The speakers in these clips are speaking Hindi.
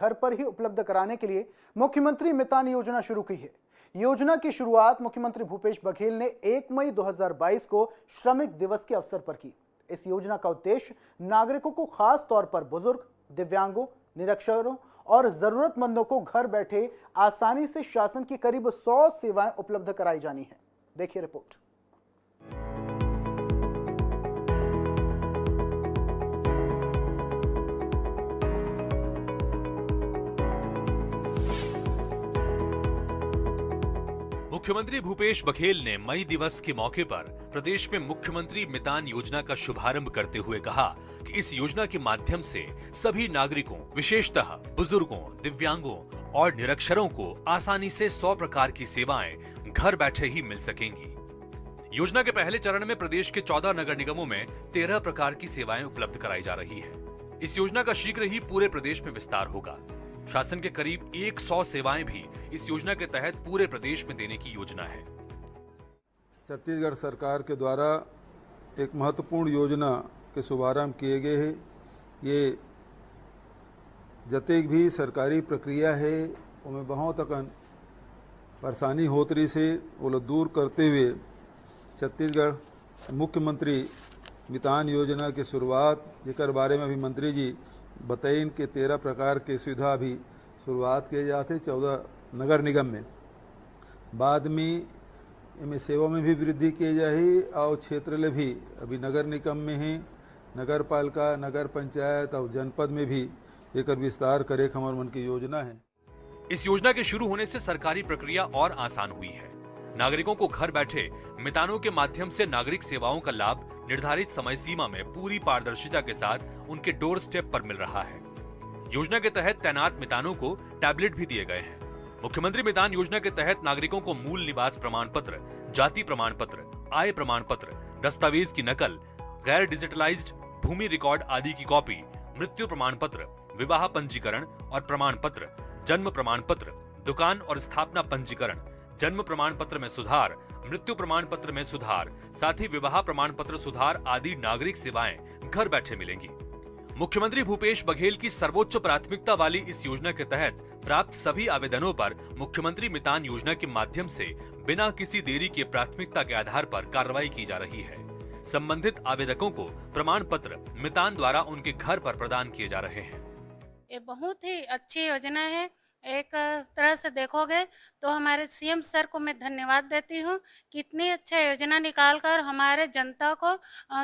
घर पर ही उपलब्ध कराने के लिए मुख्यमंत्री मितान योजना शुरू की है। योजना की शुरुआत मुख्यमंत्री भूपेश बघेल ने 1 मई 2022 को श्रमिक दिवस के अवसर पर की। इस योजना का उद्देश्य नागरिकों को खास तौर पर बुजुर्ग, दिव्यांगों, निरक्षरों और जरूरतमंदों को घर बैठे आसानी से शासन की करीब 100 सेवाएं उपलब्ध कराई जानी है। देखिए रिपोर्ट। मुख्यमंत्री भूपेश बघेल ने मई दिवस के मौके पर प्रदेश में मुख्यमंत्री मितान योजना का शुभारंभ करते हुए कहा कि इस योजना के माध्यम से सभी नागरिकों, विशेषतः बुजुर्गों, दिव्यांगों और निरक्षरों को आसानी से 100 प्रकार की सेवाएं घर बैठे ही मिल सकेंगी। योजना के पहले चरण में प्रदेश के 14 नगर निगमों में 13 प्रकार की सेवाएं उपलब्ध कराई जा रही है। इस योजना का शीघ्र ही पूरे प्रदेश में विस्तार होगा। शासन के करीब 100 सेवाएं भी इस योजना के तहत पूरे प्रदेश में देने की योजना है। छत्तीसगढ़ सरकार के द्वारा एक महत्वपूर्ण योजना के शुभारंभ किए गए हैं। ये जतेक भी सरकारी प्रक्रिया है उनमें बहुत अकन परेशानी होत रही से वो लोग दूर करते हुए छत्तीसगढ़ मुख्यमंत्री मितान योजना की शुरुआत, जेकर बारे में अभी मंत्री जी बताइन के 13 प्रकार के सुविधा भी शुरुआत किए जाते 14 नगर निगम में। बाद में इनमें सेवा में भी वृद्धि की जाए और क्षेत्र ले भी अभी नगर निगम में है, नगर पालिका, नगर पंचायत और जनपद में भी एक विस्तार करे हमार मन की योजना है। इस योजना के शुरू होने से सरकारी प्रक्रिया और आसान हुई है। नागरिकों को घर बैठे मितानों के माध्यम से नागरिक सेवाओं का लाभ निर्धारित समय सीमा में पूरी पारदर्शिता के साथ उनके डोर स्टेप पर मिल रहा है। योजना के तहत तैनात मितानों को टैबलेट भी दिए गए हैं। मुख्यमंत्री मितान योजना के तहत नागरिकों को मूल निवास प्रमाण पत्र, जाति प्रमाण पत्र, आय प्रमाण पत्र, दस्तावेज की नकल, गैर डिजिटलाइज्ड भूमि रिकॉर्ड आदि की कॉपी, मृत्यु प्रमाण पत्र, विवाह पंजीकरण और प्रमाण पत्र, जन्म प्रमाण पत्र, दुकान और स्थापना पंजीकरण, जन्म प्रमाण पत्र में सुधार, मृत्यु प्रमाण पत्र में सुधार, साथ ही विवाह प्रमाण पत्र सुधार आदि नागरिक सेवाएं घर बैठे मिलेंगी। मुख्यमंत्री भूपेश बघेल की सर्वोच्च प्राथमिकता वाली इस योजना के तहत प्राप्त सभी आवेदनों पर मुख्यमंत्री मितान योजना के माध्यम से बिना किसी देरी के प्राथमिकता के आधार पर कार्रवाई की जा रही है। संबंधित आवेदकों को प्रमाण पत्र मितान द्वारा उनके घर पर प्रदान किए जा रहे हैं। ये बहुत ही अच्छी योजना है। एक तरह से देखोगे तो हमारे सीएम सर को मैं धन्यवाद देती हूँ कि इतनी अच्छा योजना निकालकर हमारे जनता को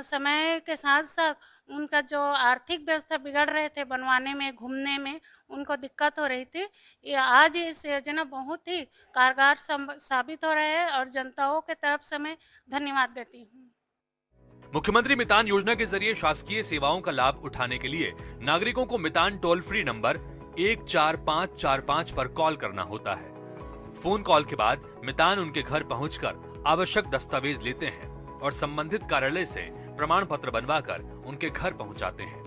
समय के साथ साथ उनका जो आर्थिक व्यवस्था बिगड़ रहे थे, बनवाने में, घूमने में उनको दिक्कत हो रही थी, ये आज इस योजना बहुत ही कारगर साबित हो रहा है और जनताओं के तरफ से मैं धन्यवाद देती हूँ। मुख्यमंत्री मितान योजना के जरिए शासकीय सेवाओं का लाभ उठाने के लिए नागरिकों को मितान टोल फ्री नंबर 14545 पर कॉल करना होता है। फोन कॉल के बाद मितान उनके घर पहुंचकर आवश्यक दस्तावेज लेते हैं और संबंधित कार्यालय से प्रमाण पत्र बनवाकर उनके घर पहुंचाते हैं।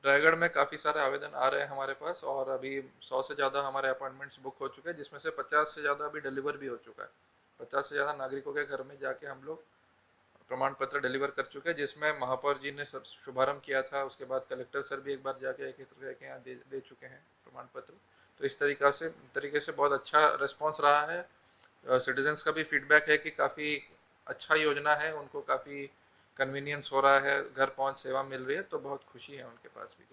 रायगढ़ में काफ़ी सारे आवेदन आ रहे हैं हमारे पास और अभी 100 से ज़्यादा हमारे अपॉइंटमेंट्स बुक हो चुके हैं, जिसमें से 50 से ज़्यादा अभी डिलीवर भी हो चुका है। 50 से ज़्यादा नागरिकों के घर में जाके हम लोग प्रमाण पत्र डिलीवर कर चुके हैं, जिसमें महापौर जी ने सब शुभारंभ किया था। उसके बाद कलेक्टर सर भी एक बार जाके एकत्र करके यहाँ दे चुके हैं प्रमाण पत्र। तो इस तरीके से बहुत अच्छा रिस्पॉन्स रहा है। सिटीजन्स का भी फीडबैक है कि काफ़ी अच्छा योजना है, उनको काफ़ी कन्वीनियंस हो रहा है, घर पहुंच सेवा मिल रही है, तो बहुत खुशी है उनके पास भी।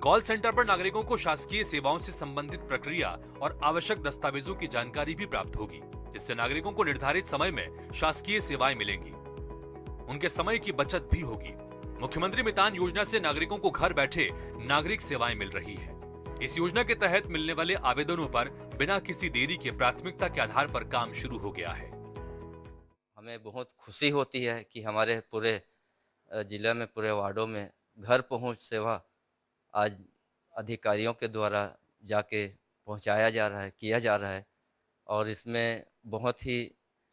कॉल सेंटर पर नागरिकों को शासकीय सेवाओं से संबंधित प्रक्रिया और आवश्यक दस्तावेजों की जानकारी भी प्राप्त होगी, जिससे नागरिकों को निर्धारित समय में शासकीय सेवाएं मिलेंगी। उनके समय की बचत भी होगी। मुख्यमंत्री मितान योजना से नागरिकों को घर बैठे नागरिक सेवाएं मिल रही है। इस योजना के तहत मिलने वाले आवेदनों पर बिना किसी देरी के प्राथमिकता के आधार पर काम शुरू हो गया है। हमें बहुत खुशी होती है कि हमारे पूरे जिले में, पूरे वार्डों में घर पहुंच सेवा आज अधिकारियों के द्वारा जाके पहुंचाया जा रहा है, किया जा रहा है, और इसमें बहुत ही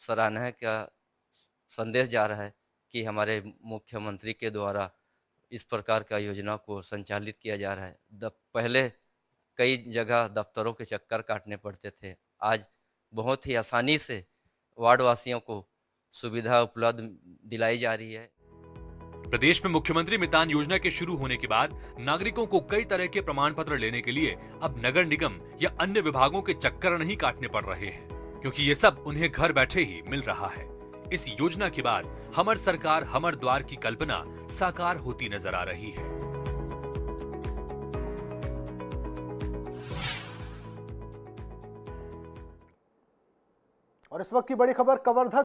सराहनीय का संदेश जा रहा है कि हमारे मुख्यमंत्री के द्वारा इस प्रकार का योजना को संचालित किया जा रहा है। पहले कई जगह दफ्तरों के चक्कर काटने पड़ते थे, आज बहुत ही आसानी से वार्डवासियों को सुविधा उपलब्ध दिलाई जा रही है। प्रदेश में मुख्यमंत्री मितान योजना के शुरू होने के बाद नागरिकों को कई तरह के प्रमाण पत्र लेने के लिए अब नगर निगम या अन्य विभागों के चक्कर नहीं काटने पड़ रहे हैं, क्योंकि ये सब उन्हें घर बैठे ही मिल रहा है। इस योजना के बाद हमर सरकार हमर द्वार की कल्पना साकार होती नजर आ रही है। और इस वक्त की बड़ी खबर कवर्धा